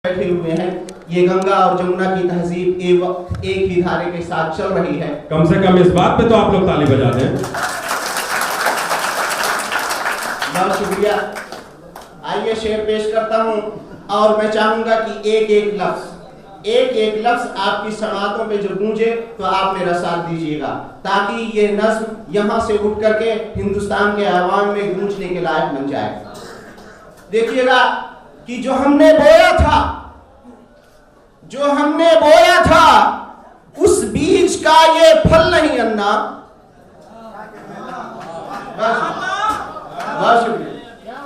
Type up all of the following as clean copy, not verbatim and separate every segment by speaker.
Speaker 1: बैठे हुए हैं। ये गंगा और जमुना की तहजीब एक ही धारे के साथ चल रही है।
Speaker 2: कम से कम इस बात पे तो आप लोग ताली बजा दें।
Speaker 1: बहुत शुक्रिया। आइए शेर पेश करता हूँ और मैं चाहूंगा कि एक एक लफ्ज आपकी समातों पे जो गूंजे तो आप मेरा साथ दीजिएगा, ताकि ये नज्म यहाँ से उठ करके हिंदुस्तान के आवाम में गूंजने के लायक बन जाए। देखिएगा कि जो हमने बोया था उस बीज का ये फल नहीं अन्ना। बहुत शुक्रिया।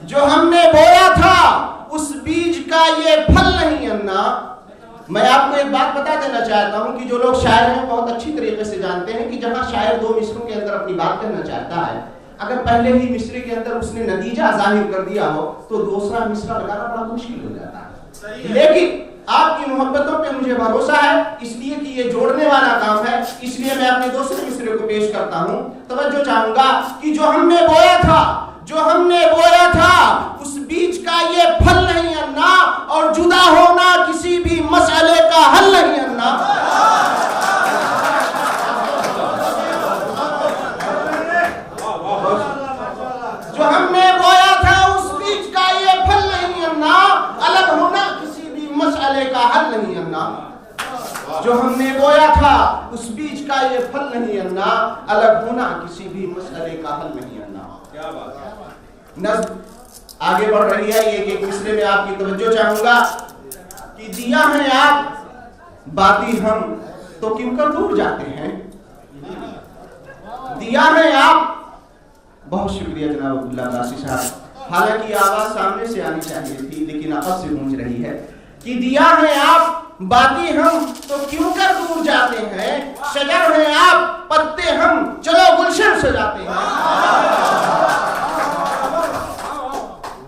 Speaker 1: जो हमने बोया था उस बीज का ये फल नहीं अन्ना। मैं आपको एक बात बता देना चाहता हूं कि जो लोग शायर हैं बहुत अच्छी तरीके से जानते हैं कि जहां शायर दो मिसरों के अंदर अपनी बात कहना चाहता है, अगर पहले ही मिसरे के अंदर उसने नतीजा जाहिर कर दिया हो तो दूसरा मिसरा लगाना बड़ा मुश्किल हो जाता है। लेकिन आपकी मोहब्बतों पे मुझे भरोसा है, इसलिए कि ये जोड़ने वाला काम है, इसलिए मैं अपने दूसरे मिसरे को पेश करता हूं। तवज्जो चाहूंगा कि जो हमने बोया था उस बीज का ये फल नहीं अन्ना, और जुदा होना किसी भी मसले का हल नहीं अन्ना। जो हमने बोया था उस बीज का ये फल नहीं अन्ना, अलग होना किसी भी मसले का हल नहीं अन्ना। जो हमने बोया था उस बीज का ये फल नहीं अन्ना, अलग होना किसी भी मसले का हल नहीं अन्ना। क्या बात है। नज़्म आगे बढ़ रही है। एक एक मिसरे में आपकी तवज्जो चाहूंगा कि दिया है आप बाती हम तो क्यों कर दूर जाते हैं। दिया है आप। बहुत शुक्रिया जनाब अब्दुल्ला अब्बासी साहब। हालांकि आवाज सामने से आनी चाहिए थी लेकिन आपस से गूंज रही है कि दिया है आप बाती हम तो क्यों कर दूर जाते हैं। शजर है आप पत्ते हम चलो गुलशन सजाते हैं।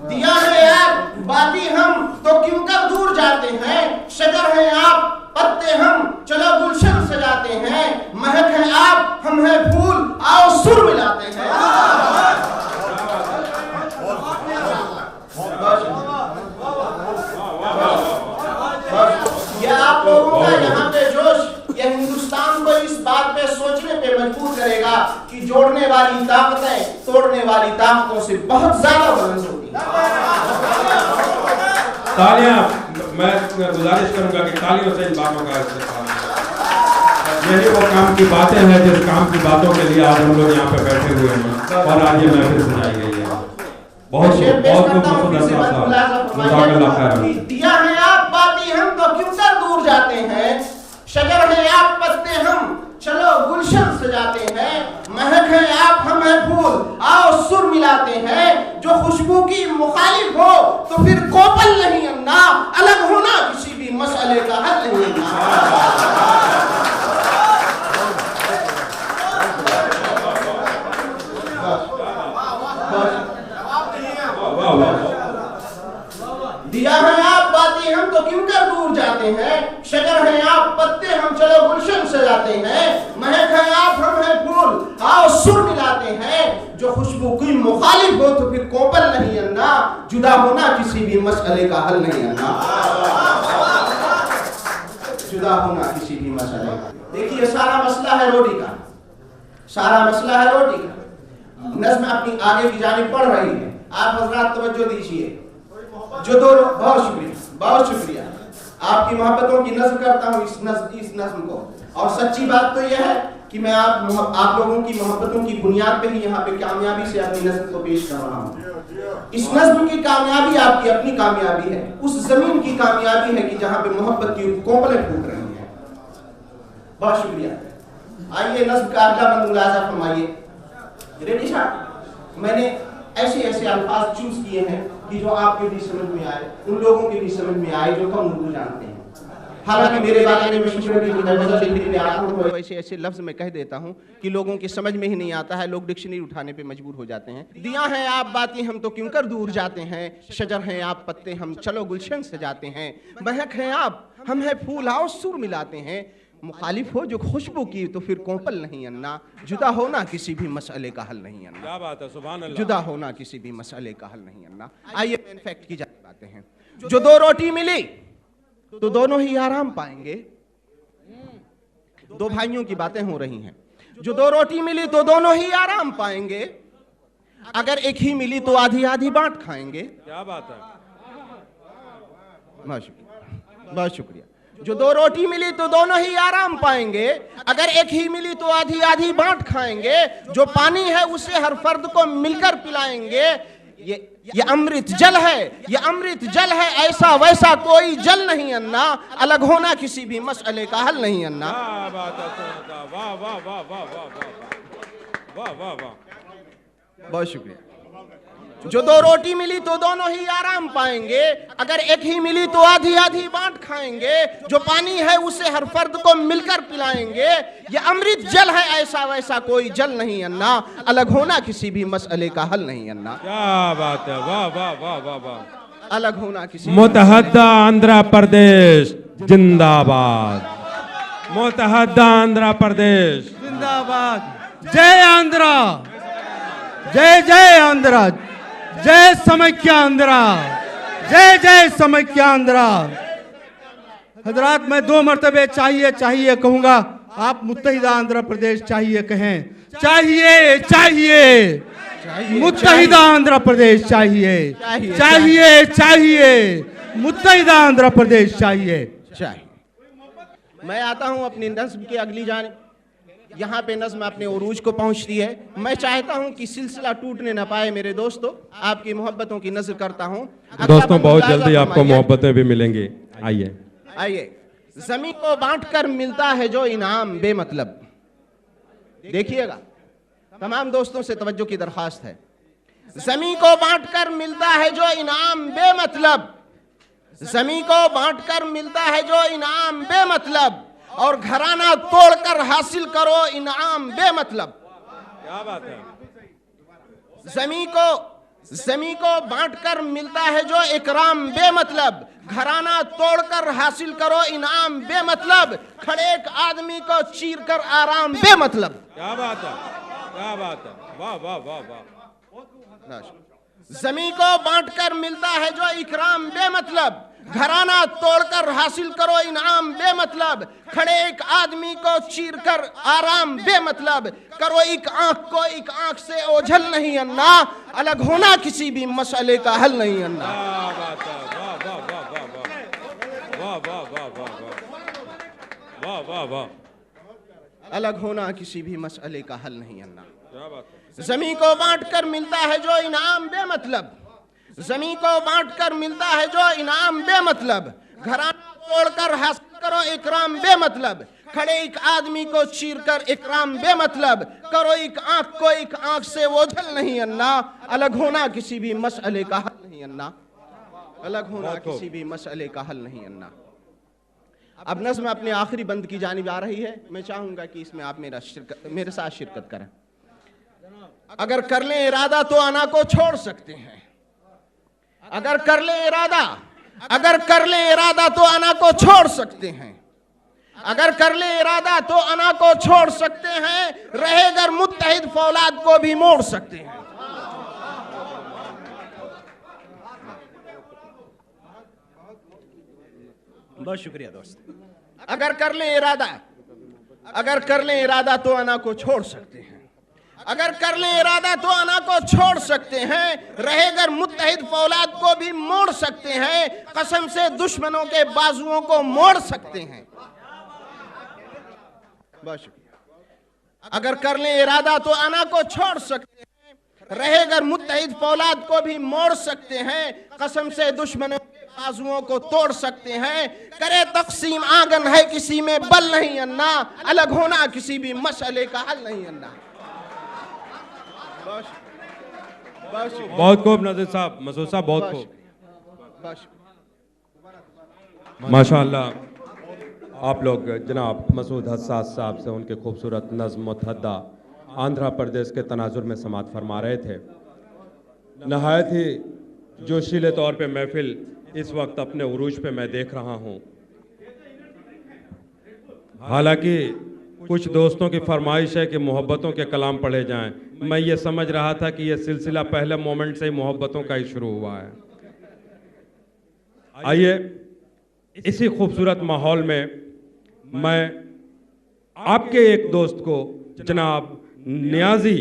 Speaker 1: दिया है आप बाती हम तो क्यों कर दूर जाते हैं। शजर है आप पत्ते हम चलो गुलशन सजाते हैं। महक है आप हम है फूल आओ सुर मिलाते हैं। यह आप लोगों का यहाँ पे जोश यह हिंदुस्तान को इस बात पे सोचने पे मजबूर करेगा कि जोड़ने वाली ताकतें तोड़ने वाली ताकतों से बहुत ज्यादा बुलंद होती हैं।
Speaker 2: तालियां, मैं गुजारिश करूंगा कि तालियों से इन बातों का इस्तेमाल। यही वो काम की बातें हैं जिस काम की बातों के लिए आज हम लोग यहाँ पे बैठे हुए हैं और आज ये महफिल सुनाई गई है। बहुत
Speaker 1: दिया है आप बाती हम तो क्यों कर दूर जाते हैं। शजर है आप पत्ते हम चलो गुलशन सजाते हैं। महक है आप हम है फूल आओ सुर मिलाते हैं। जो खुशबू की मुखालिफ हो तो फिर कोपल नहीं अन्ना, अलग होना किसी भी मसले का हल नहीं अन्ना। दिया है आप बातें हम तो क्यों कर दूर जाते हैं। शजर है आप पत्ते हम चलो गुलशन सजाते हैं। महक है आप हम है फूल आओ सुर मिलाते हैं। जो खुशबू की मुखालिफ हो तो फिर कोपल नहीं अन्ना, जुदा होना किसी भी मसले का हल नहीं अन्ना। जुदा होना किसी भी मसले का। देखिए सारा मसला है रोटी का, सारा मसला है रोटी का। नज़्म अपनी आगे की जानिब बढ़ रही है। आप हजरात तवज्जो दीजिए। जो दो बहुत शुक्रिया आपकी मोहब्बतों की नज़्म करता हूँ इस नज़्म को। और सच्ची बात तो यह है कि मैं आप लोगों की मोहब्बतों की बुनियाद पे ही यहाँ पे कामयाबी से अपनी नज़्म को पेश कर रहा हूँ। इस नज़्म की कामयाबी आपकी अपनी कामयाबी है, उस जमीन की कामयाबी है कि जहाँ पे मोहब्बत की कोपलें फूट रही है। बहुत शुक्रिया। आइए नज़्म का अगला बंद मुलाजा फरमाइए। रेडी साहब, मैंने ऐसे अल्फाज चूज किए हैं कि जो आपके भी समझ में आए, उन लोगों के भी समझ में आए जो कम उर्दू जानते हैं। हालांकि मेरे बारे में ऐसे लफ्ज में कह देता हूं कि लोगों की समझ में ही नहीं आता है, लोग डिक्शनरी उठाने पे मजबूर हो जाते हैं। दिया है आप बातें हम तो क्यों कर दूर जाते हैं। शजर हैं आप पत्ते हम चलो गुलशन सजाते हैं। महक है आप हम है फूल आओ सुर मिलाते हैं। मुखालिफ हो जो खुशबू की तो फिर कोपल नहीं अन्ना, जुदा होना किसी भी मसले का हल नहीं अन्ना।
Speaker 2: क्या बात है, सुभान अल्लाह।
Speaker 1: जुदा होना किसी भी मसले का हल नहीं अन्ना। आइए मेन फैक्ट की जाने बातें हैं। जो दो रोटी मिली तो दोनों ही आराम पाएंगे। दो भाइयों की बातें हो रही हैं। जो दो रोटी मिली तो दोनों ही आराम पाएंगे, अगर एक ही मिली तो आधी आधी बांट खाएंगे।
Speaker 2: क्या बात है,
Speaker 1: बहुत शुक्रिया। जो दो रोटी मिली तो दोनों ही आराम पाएंगे, अगर एक ही मिली तो आधी आधी बांट खाएंगे। जो पानी है उसे हर फर्द को मिलकर पिलाएंगे। ये अमृत जल है, ये अमृत जल है, ऐसा वैसा कोई जल नहीं अन्ना, अलग होना किसी भी मसले का हल नहीं अन्ना।
Speaker 2: क्या बात है, वाह वाह वाह वाह वाह वाह वाह वाह,
Speaker 1: बहुत शुक्रिया। जो दो रोटी मिली तो दोनों ही आराम पाएंगे, अगर एक ही मिली तो आधी आधी बांट खाएंगे। जो पानी है उसे हर फर्द को मिलकर पिलाएंगे। ये अमृत जल है, ऐसा वैसा कोई जल नहीं अन्ना, अलग होना किसी भी मसले का हल नहीं अन्ना।
Speaker 2: क्या बात है, वाह वाह वाह वाह वाह।
Speaker 1: अलग होना किसी
Speaker 2: मुतहद्दा आंध्र प्रदेश जिंदाबाद, मुतहद्दा आंध्र प्रदेश
Speaker 3: जिंदाबाद। जय आंध्रा, जय जय आंध्रा, जय समैक्या आंध्रा, जय जय समैक्या आंध्रा। हजरात, मैं दो मर्तबे चाहिए चाहिए कहूंगा, आप मुत्तहिदा आंध्र प्रदेश चाहिए कहें। चाहिए चाहिए मुत्तहिदा आंध्र प्रदेश चाहिए, चाहिए चाहिए मुत्तहिदा आंध्र प्रदेश चाहिए।
Speaker 1: मैं आता हूं अपनी नस्म की अगली जानिब। यहाँ पे नज़्म अपने उरूज को पहुँचती है। मैं चाहता हूँ कि सिलसिला टूटने न पाए मेरे दोस्तों, आपकी मोहब्बतों की नज़र करता हूँ।
Speaker 2: दोस्तों, बहुत जल्दी आपको मोहब्बतें भी मिलेंगी। आइए
Speaker 1: आइए। ज़मीन को बांटकर मिलता है जो इनाम बेमतलब। देखिएगा, तमाम दोस्तों से तवज्जो की दरख्वास्त है। ज़मीन को बांटकर मिलता है जो इनाम बेमतलब, ज़मीन को बांटकर मिलता है जो इनाम बेमतलब, और घराना तोड़कर हासिल करो इनाम बेमतलब।
Speaker 2: क्या बात है।
Speaker 1: ज़मीन को बांटकर मिलता है जो इकराम बेमतलब, घराना तोड़कर हासिल करो इनाम बेमतलब, खड़े एक आदमी को चीर कर आराम बेमतलब।
Speaker 2: क्या बात है, क्या बात है, वाह वाह वाह वाह।
Speaker 1: ज़मीन को बांटकर मिलता है जो इकराम बेमतलब, घराना तोड़कर हासिल करो इनाम बेमतलब, खड़े एक आदमी को चीर कर आराम बेमतलब, करो एक आंख को एक आंख से ओझल नहीं अन्ना, अलग होना किसी भी मसले का हल नहीं अन्ना।
Speaker 2: वाह वाह वाह,
Speaker 1: अलग होना किसी भी मसले का हल नहीं अन्ना। ज़मीन को बांटकर मिलता है जो इनाम बेमतलब, ज़मीन को बांटकर मिलता है जो इनाम बेमतलब, घराना तोड़कर हासिल करो इकराम बेमतलब, खड़े एक आदमी को चीर कर इकराम बेमतलब, करो एक आंख को एक आंख से ओझल नहीं अन्ना, अलग होना किसी भी मसले का हल नहीं अन्ना, अलग होना किसी भी मसले का हल नहीं अन्ना। अब नज़्म अपने आखिरी बंद की जानिब आ रही है। मैं चाहूंगा कि इसमें आप मेरे साथ शिरकत करें। अगर कर लें इरादा तो अना को छोड़ सकते हैं, अगर कर लें इरादा, अगर कर लें इरादा तो अना को छोड़ सकते हैं, अगर कर लें इरादा तो अना को छोड़ सकते हैं, रहेगर मुत्तहिद फौलाद को भी मोड़ सकते हैं। बहुत शुक्रिया दोस्त। अगर कर लें इरादा, अगर कर लें इरादा तो अना को छोड़ सकते हैं, अगर कर लें इरादा तो अना को छोड़ सकते हैं, रहेगर मुत्तहिद फौलाद को भी मोड़ सकते हैं, कसम से दुश्मनों के बाजुओं को मोड़ सकते हैं। बहुत शुक्रिया। अगर कर लें इरादा तो अना को छोड़ सकते हैं, रहेगर मुत्तहिद फौलाद को भी मोड़ सकते हैं, कसम से दुश्मनों के बाजुओं को तोड़ सकते हैं, करे तकसीम आंगन है किसी में बल नहीं अन्ना, अलग होना किसी भी मसले का हल नहीं अन्ना।
Speaker 2: बहुत खूब नज़ीर साहब, मसूद साहब, बहुत खूब, माशाअल्लाह। आप लोग जनाब मसूद हस्सास साहब से उनके खूबसूरत नज़्म मुतहद्दा आंध्र प्रदेश के तनाजुर में समात फरमा रहे थे। नहायत ही जोशीले तौर पे महफिल इस वक्त अपने उरूज पे मैं देख रहा हूँ। हालांकि कुछ दोस्तों की फरमाइश है कि मोहब्बतों के कलाम पढ़े जाएं। मैं ये समझ रहा था कि ये सिलसिला पहले मोमेंट से ही मोहब्बतों का ही शुरू हुआ है। आइए इसी खूबसूरत माहौल में मैं आपके एक दोस्त को जनाब नियाजी,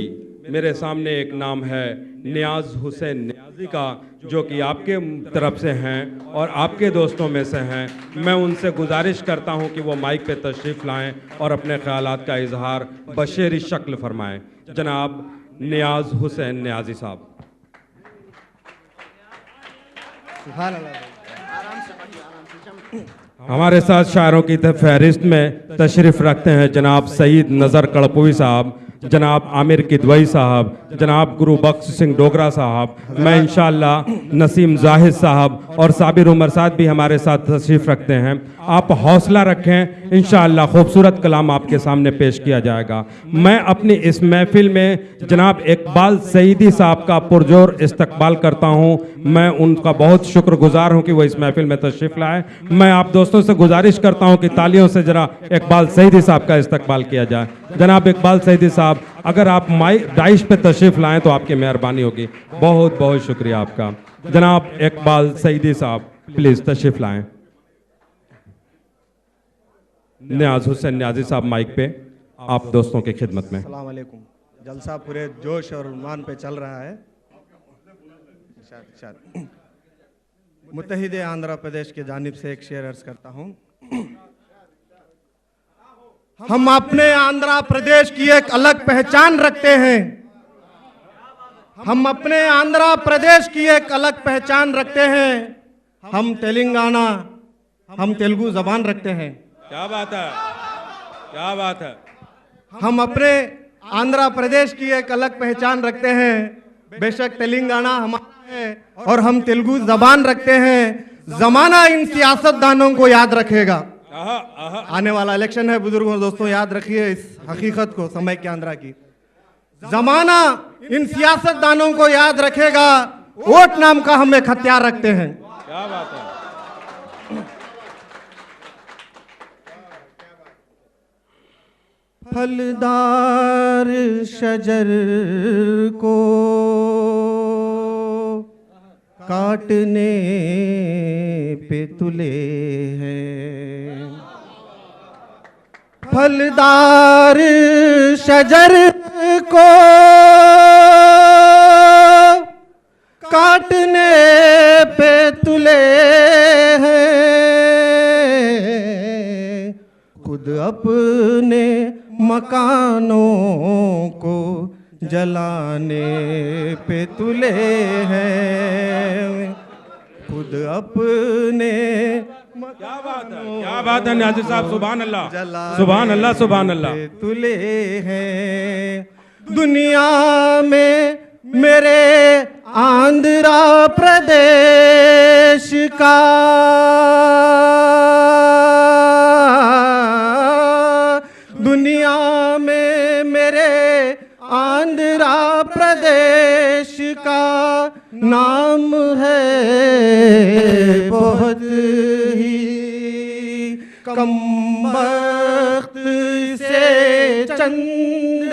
Speaker 2: मेरे सामने एक नाम है नियाज हुसैन नियाजी का, जो कि आपके तरफ से हैं और आपके दोस्तों में से हैं, मैं उनसे गुजारिश करता हूं कि वो माइक पे तशरीफ़ लाएं और अपने ख़यालात का इजहार बशेरी शक्ल फरमाएं। जनाब नियाज हुसैन नियाजी साहब। हमारे साथ शायरों की फहरिस्त में तशरीफ़ रखते हैं जनाब सईद नज़र कड़पुई साहब, जनाब आमिर किदवई साहब, जनाब गुरु बख्श सिंह डोगरा साहब, मैं इंशाअल्लाह नसीम जाहिद साहब और साबिर उमर साहब भी हमारे साथ तशरीफ़ रखते हैं। आप हौसला रखें, इंशाअल्लाह खूबसूरत कलाम आपके सामने पेश किया जाएगा। मैं अपनी इस महफिल में जनाब इकबाल सईदी साहब का पुरजोर इस्तकबाल करता हूँ। मैं उनका बहुत शुक्रगुजार हूँ कि वो इस महफिल में तशरीफ़ लाए। मैं आप दोस्तों से गुजारिश करता हूँ कि तालियों से जरा इकबाल सईदी साहब का इस्तकबाल किया जाए। जनाब इकबाल सईदी साहब, अगर आप डाइश पे तशरीफ़ लाएं तो आपकी मेहरबानी होगी। बहुत बहुत शुक्रिया आपका। जनाब इकबाल सईदी साहब प्लीज़ तशरीफ़ लाएं। नियाज हुसैन नियाजी साहब माइक पे, आप दोस्तों की खिदमत में।
Speaker 3: अस्सलाम वालेकुम। जलसा पूरे जोश और उन्वान पे चल रहा है। मुत्तहिदे आंध्र प्रदेश के जानिब से एक शेर अर्ज करता हूँ। हम अपने आंध्र प्रदेश की एक अलग पहचान रखते हैं। हम अपने आंध्र प्रदेश की एक अलग पहचान रखते हैं। हम तेलंगाना, हम तेलुगु जबान रखते हैं।
Speaker 2: क्या बात है, क्या बात है।
Speaker 3: हम अपने आंध्र प्रदेश की एक अलग पहचान रखते हैं। बेशक तेलंगाना हमारा है और हम तेलुगु जबान रखते हैं। जमाना इन सियासतदानों को याद रखेगा। आने वाला इलेक्शन है बुजुर्गों दोस्तों, याद रखिए इस हकीकत को, समय के आंध्रा की। जमाना इन सियासतदानों को याद रखेगा। वोट नाम का हम एक हथियार रखते हैं।
Speaker 2: क्या बात है।
Speaker 3: फलदार शजर को काटने पे तुले हैं। फलदार शजर को काटने पे तुले हैं। खुद अपने मकानों को जलाने पे तुले हैं। खुद अपने
Speaker 2: क्या बात है, क्या बात है नियाजी साहब, सुभान अल्लाह, सुभान अल्लाह, सुभान अल्लाह।
Speaker 3: तुले हैं दुनिया में मेरे आंध्र प्रदेश का दुनिया में मेरे आंध्र प्रदेश का नाम है बहुत ही कम वक्त से चंद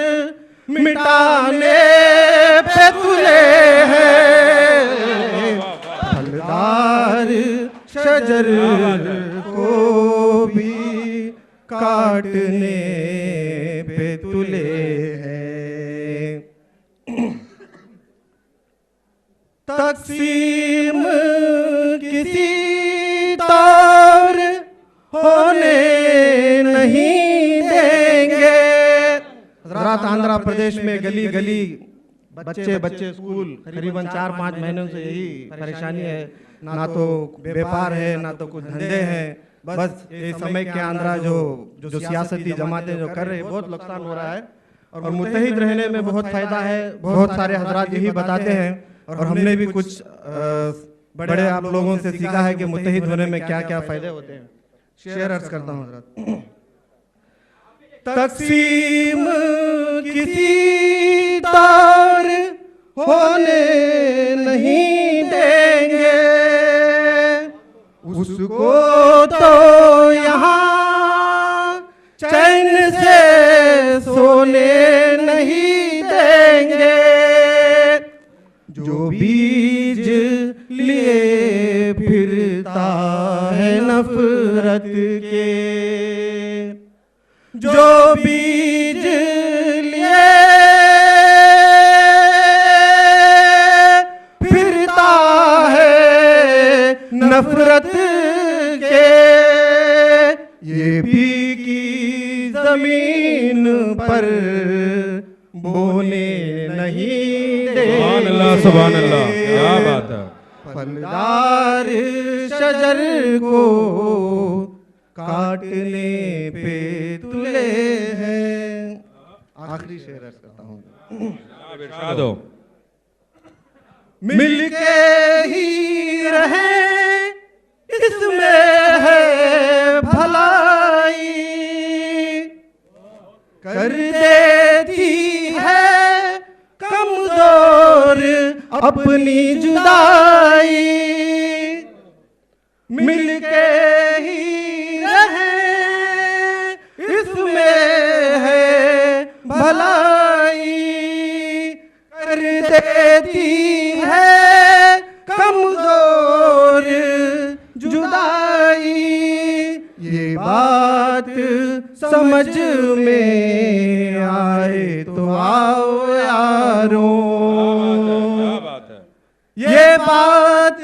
Speaker 3: मिटाने पे तुले हैं। फलदार शजर को भी काटने पे तुले हैं। तकसीम किसी तौर होने नहीं देंगे। हज़रात आंध्र प्रदेश में गली गली बच्चे स्कूल करीबन 4-5 महीनों से यही परेशानी है। ना तो व्यापार है, ना तो कुछ धंधे हैं। बस ये समय के आंध्रा जो सियासती जमातें जो कर रहे हैं, बहुत नुकसान हो रहा है। और मुत्तहिद रहने में बहुत फायदा है। बहुत सारे हजरात यही बताते हैं और हमने भी कुछ बड़े आप लोगों से सीखा है कि मुत्तहिद होने में क्या क्या फायदे होते हैं। शेयर अर्ज करता हूँ हजरात। तकसीम किसी तार होने नहीं देंगे। उसको तो यहाँ चैन से सोने नहीं देंगे। जो बीज लिए फिरता है नफरत के। जो बीज लिए फिरता है नफरत के, ये भी की जमीन पर बोने नहीं दे।
Speaker 2: सुभान अल्लाह, सुभान अल्लाह, क्या बात है।
Speaker 3: फलदार शजर को काटने पे तुले हैं। आखिरी शेर अर्ज करता हूँ।
Speaker 2: इरशाद हो।
Speaker 3: मिलके ही रहे इसमें है भलाई, कर देती है कमजोर अपनी जुदाई। मिलके ही रहे इसमें है भलाई, कर देती है कमजोर जुदाई। ये बात समझ में आए तो आओ यारों, ये बात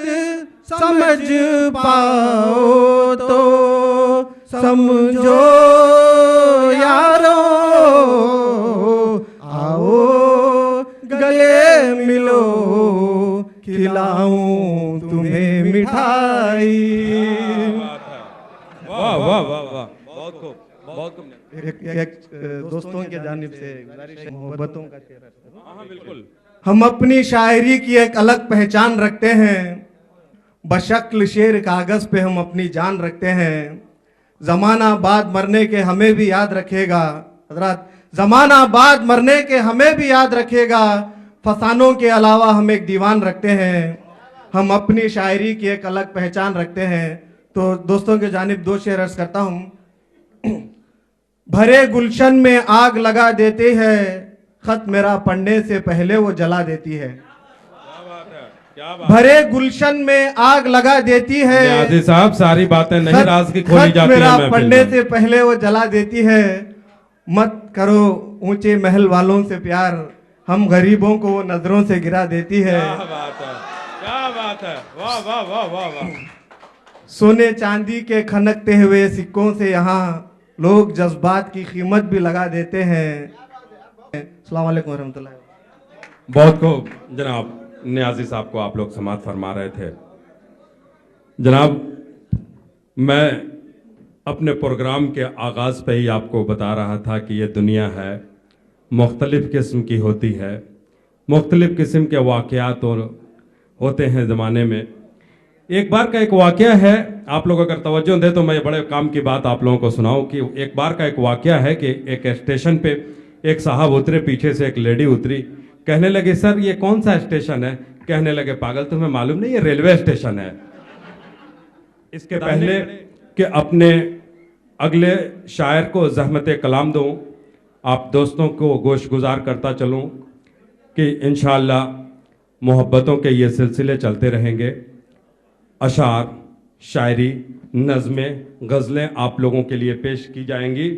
Speaker 3: समझ पाओ तो समझो यारों। आओ गले मिलो खिलाऊं तुम्हें मिठाई।
Speaker 2: वाह वाह वाह वाह, बहुत खूब, बहुत खूब।
Speaker 3: एक दोस्तों के जानिब से गुजारिश है, मोहब्बतों का शेर।
Speaker 2: हाँ बिल्कुल।
Speaker 3: हम अपनी शायरी की एक अलग पहचान रखते हैं, बशक्ल शेर कागज पे हम अपनी जान रखते हैं। जमाना बाद मरने के हमें भी याद रखेगा हजरत, जमाना बाद मरने के हमें भी याद रखेगा। फसानों के अलावा हम एक दीवान रखते हैं, हम अपनी शायरी की एक अलग पहचान रखते हैं। तो दोस्तों के जानिब दो शेर अर्ज करता हूँ। भरे गुलशन में आग लगा देते हैं, खत मेरा पढ़ने से पहले वो जला देती है। भरे गुलशन में आग लगा देती है,
Speaker 2: नियाज़ी साहब सारी बातें नहीं राज की खोली जाती है।
Speaker 3: मेरा पढ़ने से पहले वो जला देती है। मत करो ऊंचे महल वालों से प्यार, हम गरीबों को वो नजरों से गिरा देती है।
Speaker 2: क्या बात है, क्या बात है, वाह वाह वाह वाह वाह।
Speaker 3: सोने चांदी के खनकते हुए सिक्कों से यहाँ लोग जज्बात की कीमत भी लगा देते हैं। अस्सलाम वालेकुम रहमतुल्लाह।
Speaker 2: बहुत खूब जनाब, नियाज़ी साहब को आप लोग समाअत फरमा रहे थे। जनाब मैं अपने प्रोग्राम के आगाज़ पे ही आपको बता रहा था कि ये दुनिया है मुख्तलिफ़ किस्म की होती है, मुख्तलिफ़ किस्म के वाक़यात और होते हैं ज़माने में। एक बार का एक वाक़या है, आप लोग अगर तवज्जो दें तो मैं बड़े काम की बात आप लोगों को सुनाऊं कि एक बार का एक वाक़या है कि एक स्टेशन पे एक साहब उतरे, पीछे से एक लेडी उतरी, कहने लगे सर ये कौन सा स्टेशन है? कहने लगे पागल तुम्हें मालूम नहीं ये रेलवे स्टेशन है। इसके पहले कि अपने अगले शायर को ज़हमत कलाम दूं, आप दोस्तों को गोश गुजार करता चलूं कि इंशाअल्लाह मोहब्बतों के ये सिलसिले चलते रहेंगे। अशार, शायरी, नज़में, गज़लें आप लोगों के लिए पेश की जाएंगी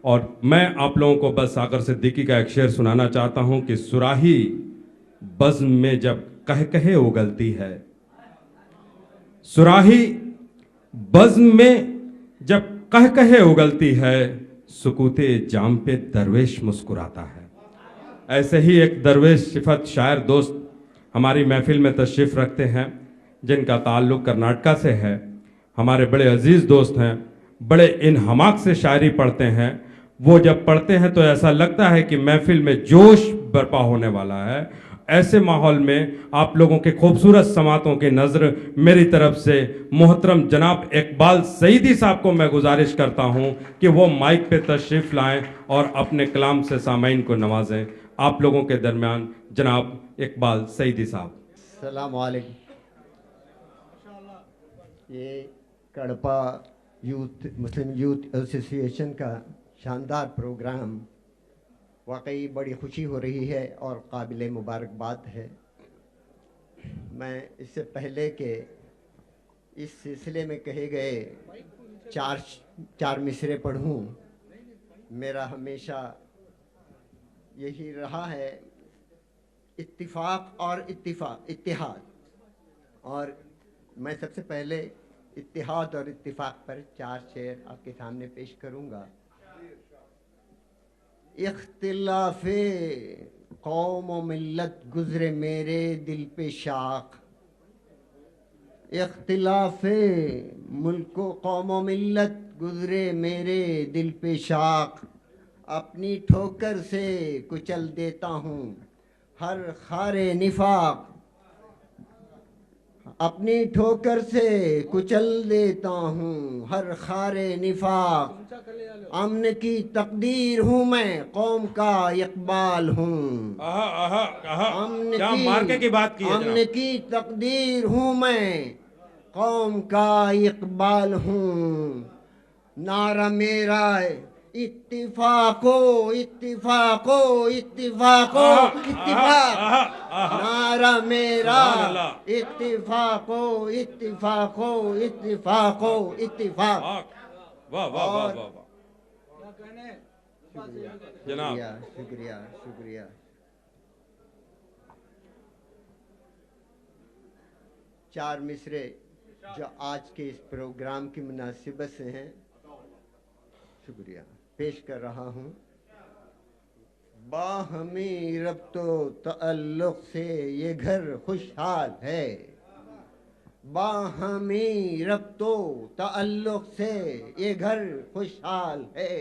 Speaker 2: और मैं आप लोगों को बस सागर सिद्दीकी का एक शेर सुनाना चाहता हूं कि सुराही बज़्म में जब कह कहे उगलती है, सुराही बज़्म में जब कह कहे उगलती है, सुकूते जाम पे दरवेश मुस्कुराता है। ऐसे ही एक दरवेश सिफत शायर दोस्त हमारी महफिल में तशरीफ़ रखते हैं, जिनका ताल्लुक़ कर्नाटका से है। हमारे बड़े अजीज़ दोस्त हैं, बड़े इन हमाक से शायरी पढ़ते हैं। वो जब पढ़ते हैं तो ऐसा लगता है कि महफिल में जोश बर्पा होने वाला है। ऐसे माहौल में आप लोगों के खूबसूरत समातों की नज़र मेरी तरफ से मोहतरम जनाब इकबाल सईदी साहब को मैं गुजारिश करता हूं कि वो माइक पे तशरीफ़ लाएं और अपने कलाम से सामाईन को नवाजें। आप लोगों के दरमियान जनाब इकबाल सईदी साहब।
Speaker 4: अस्सलाम वालेकुम। ये कड़पा यूथ मुस्लिम यूथ एसोसिएशन का शानदार प्रोग्राम वाकई बड़ी खुशी हो रही है और काबिल मुबारकबाद है। मैं इससे पहले के इस सिलसिले में कहे गए चार मिसरे पढ़ूं। मेरा हमेशा यही रहा है, इत्तिफाक और इत्तिहाद। और मैं सबसे पहले इत्तिहाद और इत्तिफाक पर 4 शेर आपके सामने पेश करूंगा। इख्तिलाफे कौम व मिल्लत गुजरे मेरे दिल पे शाख, इख्तिलाफे मुल्क व कौम व मिल्लत गुजरे मेरे दिल पे शाख, अपनी ठोकर से कुचल देता हूँ हर खारे निफाक, अपनी ठोकर से कुचल देता हूँ हर खारे निफाक, अमन की तकदीर हूँ मैं, कौम का इकबाल हूँ।
Speaker 2: मार्के की बात की है
Speaker 4: अमन की तकदीर हूँ मैं, कौम का इकबाल हूँ। नारा मेरा इत्तिफाको इत्तिफाको इत्तिफाको इत्तिफाक, नारा मेरा इत्तिफाको इत्तिफाको इत्तिफाको इत्तिफाक।
Speaker 2: वाह वाह वाह वाह जनाब,
Speaker 4: शुक्रिया शुक्रिया। 4 मिसरे जो आज के इस प्रोग्राम की मुनासिबत से हैं, शुक्रिया, पेश कर रहा हूँ। बाहमी रब्तो तअल्लुक़ से ये घर खुशहाल है, बाहमी रब्तो तअल्लुक़ से ये घर खुशहाल है,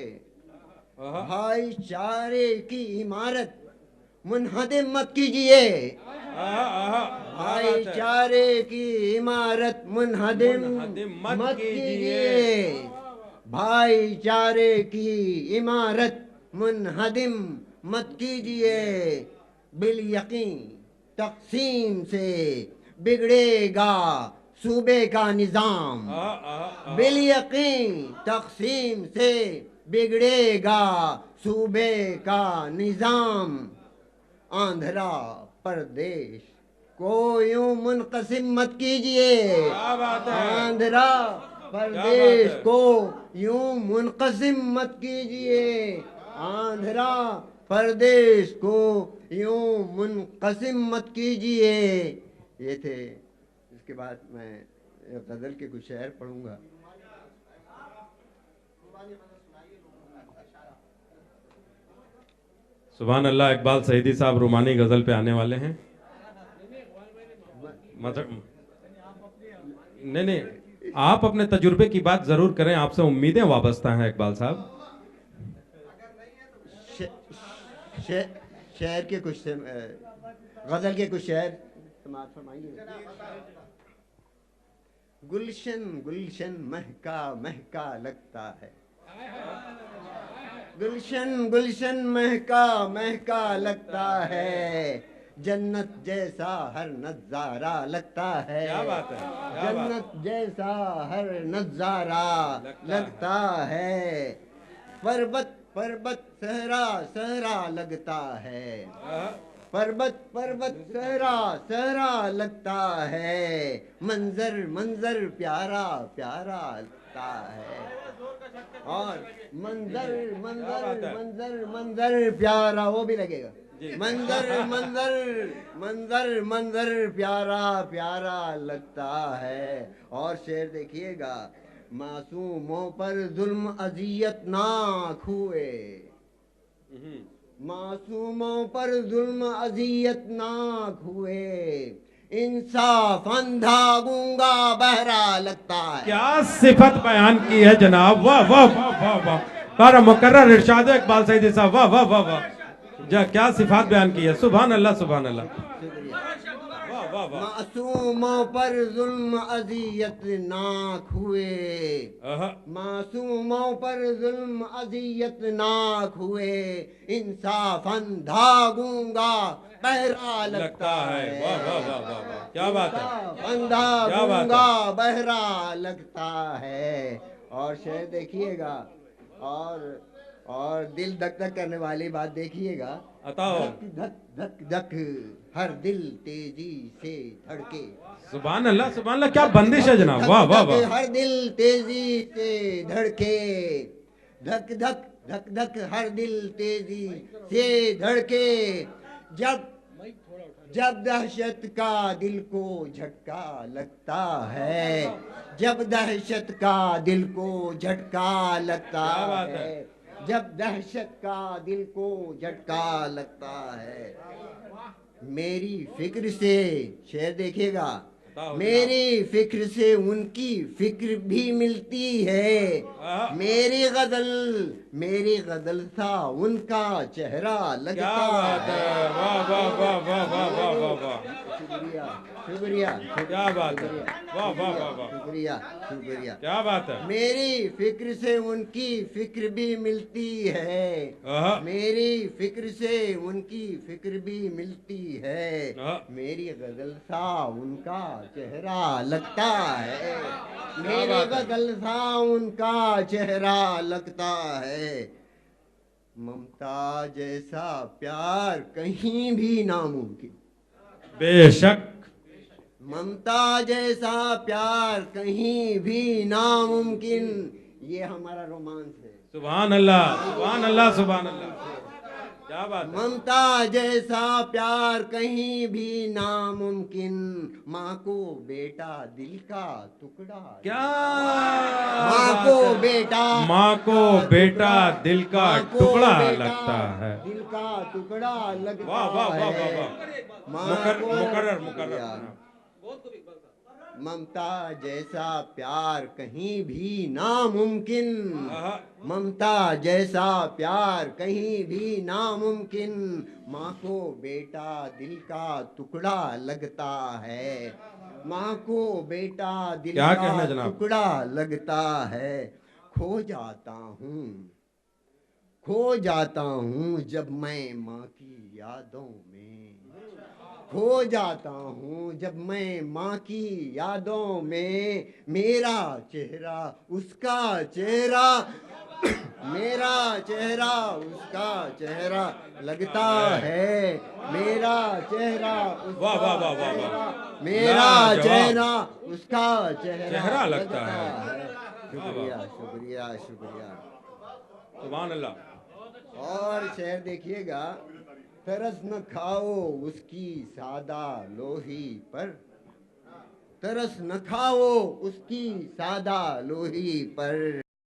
Speaker 4: भाईचारे की इमारत मुनहदिम मत कीजिए, भाईचारे की इमारत मुनहदिम मत कीजिए, भाईचारे की इमारत मुनहदिम मत कीजिए, बिल यकीन तक़सीम से बिगड़ेगा सूबे का निज़ाम, बिल यकीन तक़सीम से बिगड़ेगा सूबे का निज़ाम, आंध्रा प्रदेश को यूं मुनक़सिम मत कीजिए, आंध्रा प्रदेश को यूं मुनक़सिम मत कीजिए, आंध्रा प्रदेश को यूं मुनक़सिम मत कीजिए। ये थे। इसके बाद मैं गज़ल के कुछ शेर पढ़ूंगा।
Speaker 2: सुभान अल्लाह। इकबाल सईदी साहब रूमानी गजल पे आने वाले हैं। नहीं, आप अपने तजुर्बे की बात जरूर करें, आपसे उम्मीदें वाबस्ता हैं इकबाल साहब।
Speaker 4: शेर के कुछ गजल के कुछ शेर समाअत फरमाइए। गुलशन गुलशन महका महका लगता है, गुलशन गुलशन महका महका लगता है, जन्नत जैसा हर नजारा लगता है,
Speaker 2: क्या बात है, क्या
Speaker 4: जन्नत जैसा हर नजारा लगता है, पर्वत पर्वत सहरा सहरा लगता है, पर्वत पर्वत सहरा सहरा लगता है, मंजर मंजर प्यारा प्यारा लगता है, और मंजर मंजर मंजर मंजर प्यारा, वो भी लगेगा, मंजर मंजर मंजर मंजर प्यारा प्यारा लगता है। और शेर देखिएगा, मासूमों पर जुल्म अजियत नाक हुए, मासूमों पर जुल्म अजियत नाक हुए, इंसाफ अंधा गूंगा बहरा लगता है।
Speaker 2: क्या सिफत बयान की है जनाब, वाह वाह वाह वाह वाह, तारा मुकर्रर इरशाद है इकबाल सईदी साहब, वाह वाह वाह वाह, क्या सिफात बयान की है। सुभान अल्लाह सुभान अल्लाह।
Speaker 4: मासूमों पर जुल्म अजियत नाक हुए, मासूमों पर जुल्म अजियत नाक हुए, इंसाफ अंधा गूंगा बहरा लगता है।
Speaker 2: वाह वाह वाह वाह वाह, क्या बात है,
Speaker 4: अंधा गूंगा बहरा लगता है। और शेर देखिएगा, और और दिल धक धक करने वाली बात देखिएगा।
Speaker 2: बताओ।
Speaker 4: धक धक धक धक हर दिल तेजी से धड़के।
Speaker 2: सुभान अल्लाह, क्या बंदिश है जनाब, वाह वाह वाह।
Speaker 4: हर दिल तेजी से धड़के, धक धक धक धक हर दिल तेजी से धड़के। जब दहशत का दिल को झटका लगता है, जब दहशत का दिल को झटका लगता है, जब दहशत का दिल को झटका लगता है। मेरी फिक्र से, शेर देखिएगा, मेरी फिक्र से उनकी फिक्र भी मिलती है। मेरी गजल सा उनका चेहरा लगता है।
Speaker 2: वाह वाह वाह वाह वाह वाह वाह वाह।
Speaker 4: शुक्रिया शुक्रिया,
Speaker 2: क्या बात है, वाह वाह वाह वाह,
Speaker 4: शुक्रिया शुक्रिया,
Speaker 2: क्या बात है।
Speaker 4: मेरी फिक्र से उनकी फिक्र भी मिलती है, मेरी फिक्र से उनकी फिक्र भी मिलती है। मेरी गजल सा उनका चेहरा लगता है, मेरी गजल सा उनका चेहरा लगता है। ममता जैसा प्यार कहीं भी नामुमकिन,
Speaker 2: बेशक।
Speaker 4: ममता जैसा प्यार कहीं भी नामुमकिन, ये हमारा रोमांस है।
Speaker 2: सुभान अल्लाह सुभान अल्लाह सुभान अल्लाह, क्या बात है।
Speaker 4: ममता जैसा प्यार कहीं भी नामुमकिन, माँ को बेटा दिल का टुकड़ा,
Speaker 2: क्या
Speaker 4: माँ को बेटा,
Speaker 2: माँ को बेटा दिल का टुकड़ा लगता है।
Speaker 4: दिल का टुकड़ा लगता
Speaker 2: वाह वाह वाह वाह
Speaker 4: है।
Speaker 2: वाह, मुकर्रर।
Speaker 4: ममता जैसा प्यार कहीं भी नामुमकिन, ममता जैसा प्यार कहीं भी नामुमकिन, माँ को बेटा दिल का टुकड़ा लगता है, माँ को बेटा दिल का टुकड़ा लगता है। खो जाता हूँ जब मैं माँ की यादों में, खो जाता हूँ जब मैं माँ की यादों में। मेरा चेहरा उसका चेहरा, मेरा चेहरा उसका चेहरा लगता है, मेरा चेहरा
Speaker 2: वाह वाह वाह वाह वाह,
Speaker 4: मेरा चेहरा उसका चेहरा
Speaker 2: लगता है।
Speaker 4: शुक्रिया शुक्रिया शुक्रिया,
Speaker 2: सुभान अल्लाह।
Speaker 4: और शेर देखिएगा, तरस न खाओ उसकी सादा लोही पर, तरस न खाओ उसकी सादा लोही पर।